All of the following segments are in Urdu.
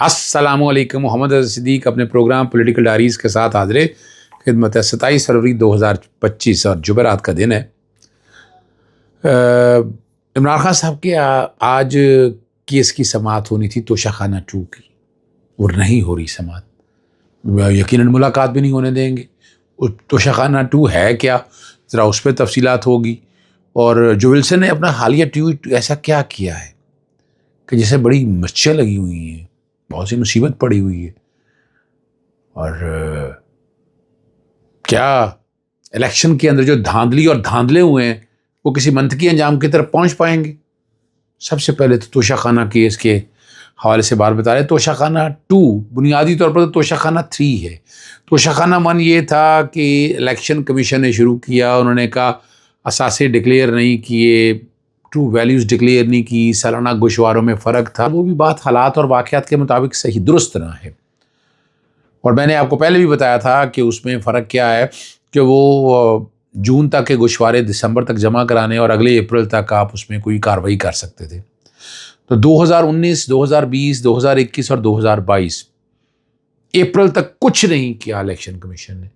السلام علیکم. محمد رضا صدیق اپنے پروگرام پولیٹیکل ڈائریز کے ساتھ حاضر خدمت ہے. 27 فروری 2025 اور جمعرات کا دن ہے. عمران خان صاحب کے آج کیس کی سماعت ہونی تھی توشہ خانہ 2 کی، اور نہیں ہو رہی سماعت. یقیناً ملاقات بھی نہیں ہونے دیں گے. توشہ خانہ 2 ہے کیا، ذرا اس پہ تفصیلات ہوگی. اور جو ولسن نے اپنا حالیہ ٹویٹ ایسا کیا کیا ہے کہ جیسے بڑی مرچیں لگی ہوئی ہیں، بہت سی مصیبت پڑی ہوئی ہے. اور کیا الیکشن کے اندر جو دھاندلی اور دھاندلے ہوئے ہیں وہ کسی منطقی انجام کی طرف پہنچ پائیں گے؟ سب سے پہلے تو توشہ خانہ کیس کے حوالے سے بات بتا رہے. توشہ خانہ 2 بنیادی طور پر تو توشہ خانہ 3 ہے. توشہ خانہ 1 یہ تھا کہ الیکشن کمیشن نے شروع کیا، انہوں نے کہا اثاثے ڈکلیئر نہیں کیے، ٹرو ویلیوز ڈکلیئر نہیں کی، سالانہ گوشواروں میں فرق تھا. وہ بھی بات حالات اور واقعات کے مطابق صحیح درست نہ ہے. اور میں نے آپ کو پہلے بھی بتایا تھا کہ اس میں فرق کیا ہے کہ وہ جون تک کے گوشوارے دسمبر تک جمع کرانے اور اگلے اپریل تک آپ اس میں کوئی کارروائی کر سکتے تھے. تو 2019 2020 2021 اور 2022 اپریل تک کچھ نہیں کیا الیکشن کمیشن نے.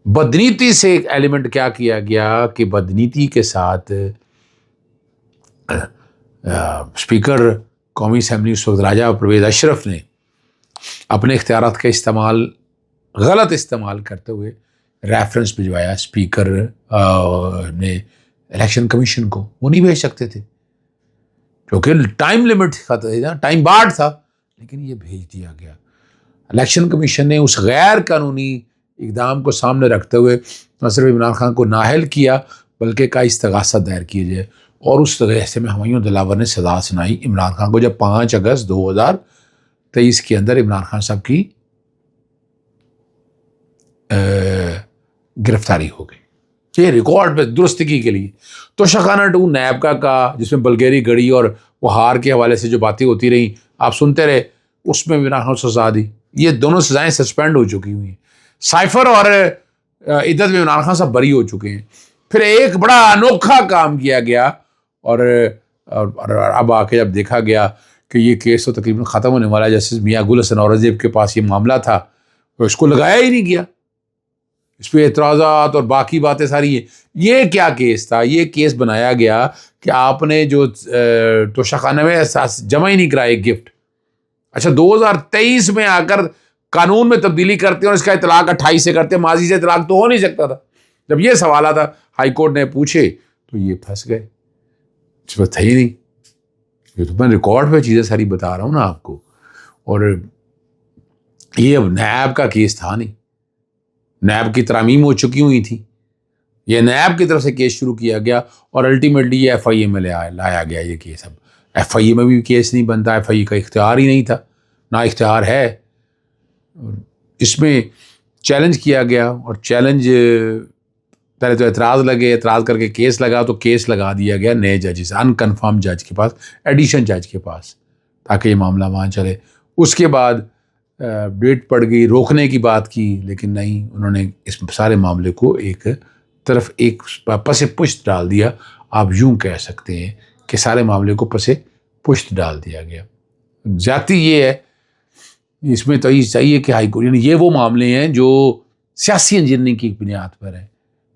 بدنیتی سے ایک ایلیمنٹ کیا کیا گیا کہ بدنیتی کے ساتھ اسپیکر قومی اسمبلی اس وقت راجہ پرویز اشرف نے اپنے اختیارات کا غلط استعمال کرتے ہوئے ریفرنس بھجوایا اسپیکر نے الیکشن کمیشن کو. وہ نہیں بھیج سکتے تھے کیونکہ ٹائم لیمٹ تھا، ٹائم بارڈ تھا، لیکن یہ بھیج دیا گیا. الیکشن کمیشن نے اس غیر قانونی اقدام کو سامنے رکھتے ہوئے نہ صرف عمران خان کو نااہل کیا بلکہ کا استغاثہ دائر کیے جائے، اور اس استغاثے میں ہمایوں دلاور نے سزا سنائی عمران خان کو. جب 5 اگست 2023 کے اندر عمران خان صاحب کی گرفتاری ہو گئی. یہ ریکارڈ پہ درستگی کے لیے توشہ خانہ 2 نیب کا جس میں بلگیری گڑی اور وہ ہار کے حوالے سے جو باتیں ہوتی رہیں آپ سنتے رہے، اس میں عمران خان کو سزا دی. یہ دونوں سزائیں سسپینڈ ہو چکی ہوئی ہیں. سائفر اور عدت میں عمران خان صاحب بری ہو چکے ہیں. پھر ایک بڑا انوکھا کام کیا گیا اور اب آ کے جب دیکھا گیا کہ یہ کیس تو تقریباً ختم ہونے والا ہے، جسٹس میاں گل حسن اورنگزیب کے پاس یہ معاملہ تھا تو اس کو لگایا ہی نہیں گیا. اس پہ اعتراضات اور باقی باتیں ساری ہیں. یہ کیا کیس تھا؟ یہ کیس بنایا گیا کہ آپ نے جو توشہ خانہ میں جمع ہی نہیں کرائے گفٹ. اچھا 2023 میں آ کر قانون میں تبدیلی کرتے ہیں اور اس کا اطلاق 28 سے کرتے ہیں. ماضی سے اطلاق تو ہو نہیں سکتا تھا. جب یہ سوالات تھا ہائی کورٹ نے پوچھے تو یہ پھنس گئے، اس پر تھا ہی نہیں. یہ تو میں ریکارڈ پہ چیزیں ساری بتا رہا ہوں نا آپ کو. اور یہ اب نیب کا کیس تھا نہیں، نیب کی ترامیم ہو چکی ہوئی تھی. یہ نیب کی طرف سے کیس شروع کیا گیا اور الٹیمیٹلی یہ ایف آئی اے میں لایا گیا. یہ کیس اب ایف آئی اے میں بھی کیس نہیں بنتا، ایف آئی اے کا اختیار ہی نہیں تھا، نہ اختیار ہے. اس میں چیلنج کیا گیا اور چیلنج پہلے تو اعتراض لگے، اعتراض کر کے کیس لگا تو کیس لگا دیا گیا نئے جج سے، ان کنفرم جج کے پاس، ایڈیشن جج کے پاس، تاکہ یہ معاملہ وہاں چلے. اس کے بعد ڈیٹ پڑ گئی، روکنے کی بات کی، لیکن نہیں، انہوں نے اس سارے معاملے کو ایک طرف ایک پس پشت ڈال دیا. آپ یوں کہہ سکتے ہیں کہ سارے معاملے کو پس پشت ڈال دیا گیا. زیادتی یہ ہے اس میں تو یہ چاہیے کہ ہائی کورٹ، یعنی یہ وہ معاملے ہیں جو سیاسی انجینئرنگ کی بنیاد پر ہیں،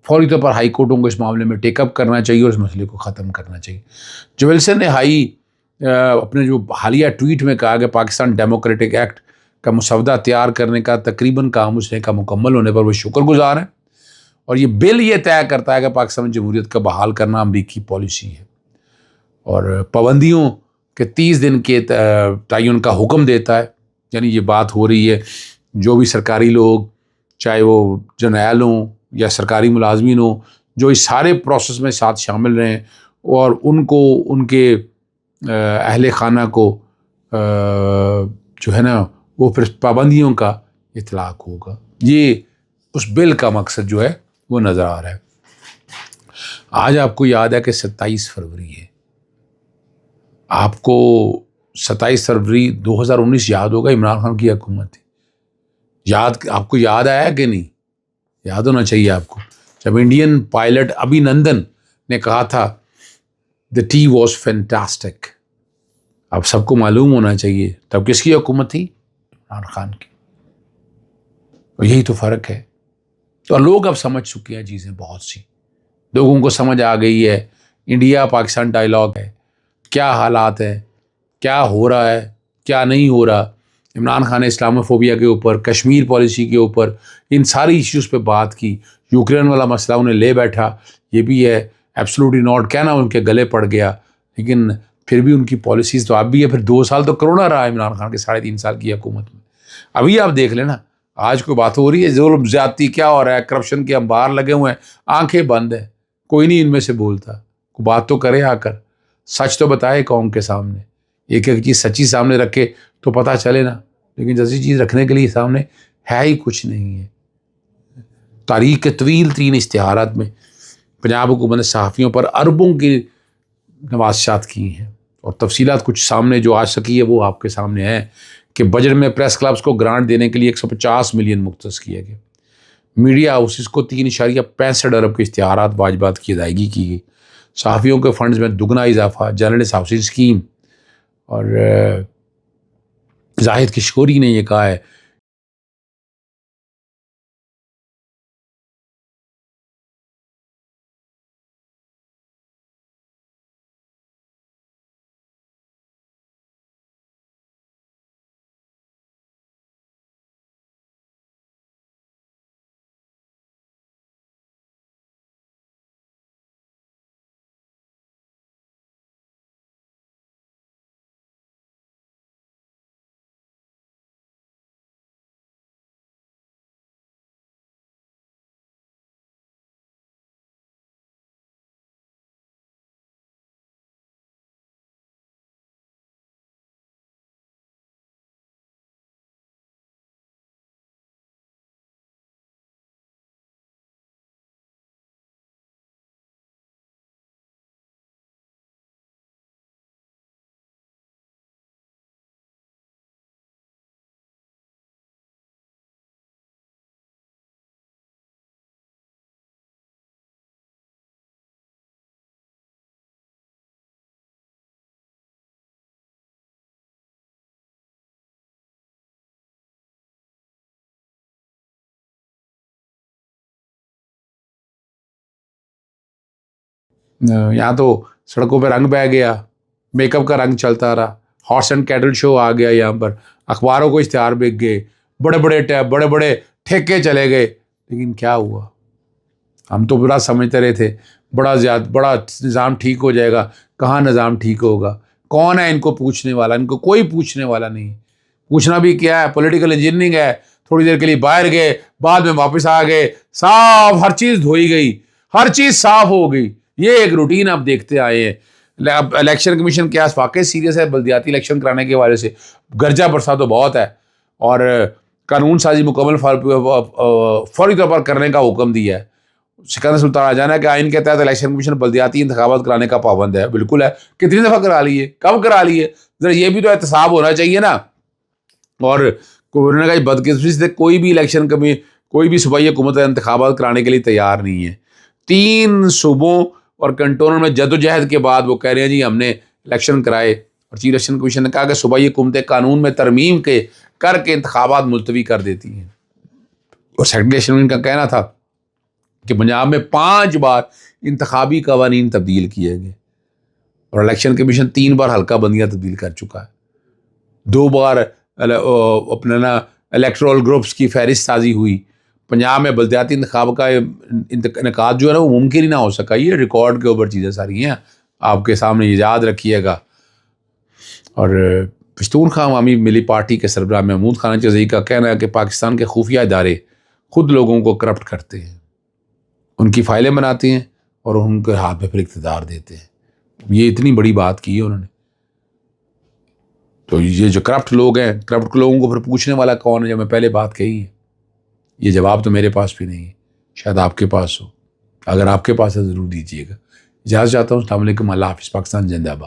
فوری طور پر ہائی کورٹوں کو اس معاملے میں ٹیک اپ کرنا چاہیے اور اس مسئلے کو ختم کرنا چاہیے. جو ولسن نے اپنے جو حالیہ ٹویٹ میں کہا کہ پاکستان ڈیموکریٹک ایکٹ کا مسودہ تیار کرنے کا تقریباً کام اس نے کا مکمل ہونے پر وہ شکر گزار ہیں، اور یہ بل یہ طے کرتا ہے کہ پاکستان جمہوریت کا بحال کرنا امریکی پالیسی ہے اور پابندیوں کے 30 دن کے تعین کا حکم دیتا ہے. یعنی یہ بات ہو رہی ہے جو بھی سرکاری لوگ، چاہے وہ جرنیل ہوں یا سرکاری ملازمین ہوں، جو اس سارے پروسیس میں ساتھ شامل رہیں اور ان کو ان کے اہل خانہ کو جو ہے نا وہ پھر پابندیوں کا اطلاق ہوگا. یہ اس بل کا مقصد جو ہے وہ نظر آ رہا ہے. آج آپ کو یاد ہے کہ 27 فروری ہے. آپ کو 27 فروری 2019 یاد ہوگا، عمران خان کی حکومت تھی. آپ کو یاد آیا کہ نہیں؟ یاد ہونا چاہیے آپ کو. جب انڈین پائلٹ ابھینندن نے کہا تھا the tea was fantastic. اب سب کو معلوم ہونا چاہیے تب کس کی حکومت تھی؟ عمران خان کی. اور یہی تو فرق ہے. تو لوگ اب سمجھ چکے ہیں چیزیں، بہت سی لوگوں کو سمجھ آ گئی ہے. انڈیا پاکستان ڈائلاگ ہے، کیا حالات ہیں، کیا ہو رہا ہے، کیا نہیں ہو رہا. عمران خان نے اسلاموفوبیا کے اوپر، کشمیر پالیسی کے اوپر، ان ساری ایشوز پہ بات کی. یوکرین والا مسئلہ انہیں لے بیٹھا، یہ بھی ہے. ایبسلوٹلی ناٹ کہنا ان کے گلے پڑ گیا، لیکن پھر بھی ان کی پالیسیز تو اب بھی ہے. پھر 2 سال تو کرونا رہا عمران خان کے 3.5 سال کی حکومت میں. ابھی آپ دیکھ لینا، آج کوئی بات ہو رہی ہے ظلم زیادتی کیا ہو رہا ہے، کرپشن کے انبار لگے ہوئے ہیں، آنکھیں بند ہیں، کوئی نہیں ان میں سے بولتا. کوئی بات تو کرے آ کر، سچ تو بتائے قوم کے سامنے. ایک ایک چیز سچی سامنے رکھے تو پتہ چلے نا. لیکن جیسی چیز رکھنے کے لیے سامنے ہے ہی کچھ نہیں ہے. تاریخ کے طویل ترین اشتہارات میں پنجاب حکومت نے صحافیوں پر اربوں کی نوازشات کی ہیں، اور تفصیلات کچھ سامنے جو آ سکی ہے وہ آپ کے سامنے ہے کہ بجٹ میں پریس کلبز کو گرانٹ دینے کے لیے 150 ملین مختص کیے گئے. میڈیا ہاؤسز کو 3.65 ارب کے اشتہارات واجبات کی ادائیگی کی گئی. صحافیوں کے فنڈز میں دگنا اضافہ. Journalist housing scheme. اور زاہد کشکوری نے یہ کہا ہے یہاں تو سڑکوں پہ رنگ بہہ گیا، میک اپ کا رنگ چلتا رہا، ہارس اینڈ کیٹل شو آ گیا یہاں پر، اخباروں کو اشتہار بک گئے، بڑے بڑے ٹیب، بڑے بڑے ٹھیکے چلے گئے. لیکن کیا ہوا؟ ہم تو برا سمجھتے رہے تھے بڑا نظام ٹھیک ہو جائے گا. کہاں نظام ٹھیک ہوگا؟ کون ہے ان کو پوچھنے والا؟ ان کو کوئی پوچھنے والا نہیں. پوچھنا بھی کیا ہے؟ پولیٹیکل انجینئرنگ ہے. تھوڑی دیر کے لیے باہر گئے، بعد میں واپس آ گئے، صاف ہر چیز دھوئی گئی، ہر چیز صاف ہو گئی. یہ ایک روٹین آپ دیکھتے آئے ہیں. اب الیکشن کمیشن کیا واقعی سیریس ہے بلدیاتی الیکشن کرانے کے حوالے سے؟ گرجا برسا تو بہت ہے، اور قانون سازی مکمل فوری طور پر کرنے کا حکم دیا ہے. سکندر سلطان آجانا کہ آئین کے تحت الیکشن کمیشن بلدیاتی انتخابات کرانے کا پابند ہے. بالکل ہے. کتنی دفعہ کرا لیے؟ کب کرا لیے؟ ذرا یہ بھی تو احتساب ہونا چاہیے نا. اور انہوں نے کہا بدقسمتی سے کوئی بھی الیکشن کوئی بھی صوبائی حکومت انتخابات کرانے کے لیے تیار نہیں ہے. 3 صوبوں اور کنٹونوں میں جدوجہد کے بعد وہ کہہ رہے ہیں جی ہم نے الیکشن کرائے. اور چیف الیکشن کمیشن نے کہا کہ صوبائی حکومتیں قانون میں ترمیم کر کے انتخابات ملتوی کر دیتی ہیں. اور سیکرٹری الیکشن کا کہنا تھا کہ پنجاب میں 5 بار انتخابی قوانین تبدیل کیے گئے، اور الیکشن کمیشن 3 بار حلقہ بندیاں تبدیل کر چکا ہے. 2 بار اپنا الیکٹرول گروپس کی فہرست سازی ہوئی. پنجاب میں بلدیاتی انتخاب کا انعقاد جو ہے نا وہ ممکن ہی نہ ہو سکا. یہ ریکارڈ کے اوپر چیزیں ساری ہیں، آپ کے سامنے یہ یاد رکھیے گا. اور پشتون خواہ عوامی ملی پارٹی کے سربراہ محمود خانہ جزئی کا کہنا ہے کہ پاکستان کے خفیہ ادارے خود لوگوں کو کرپٹ کرتے ہیں، ان کی فائلیں بناتے ہیں اور ان کے ہاتھ میں پھر اقتدار دیتے ہیں. یہ اتنی بڑی بات کی ہے انہوں نے. تو یہ جو کرپٹ لوگ ہیں، کرپٹ لوگوں کو پھر پوچھنے والا کون ہے؟ جب میں پہلے بات کہی ہے، یہ جواب تو میرے پاس بھی نہیں ہے، شاید آپ کے پاس ہو. اگر آپ کے پاس ہے ضرور دیجیے گا. اجازت چاہتا ہوں. السلام علیکم. اللہ حافظ. پاکستان زندہ باد.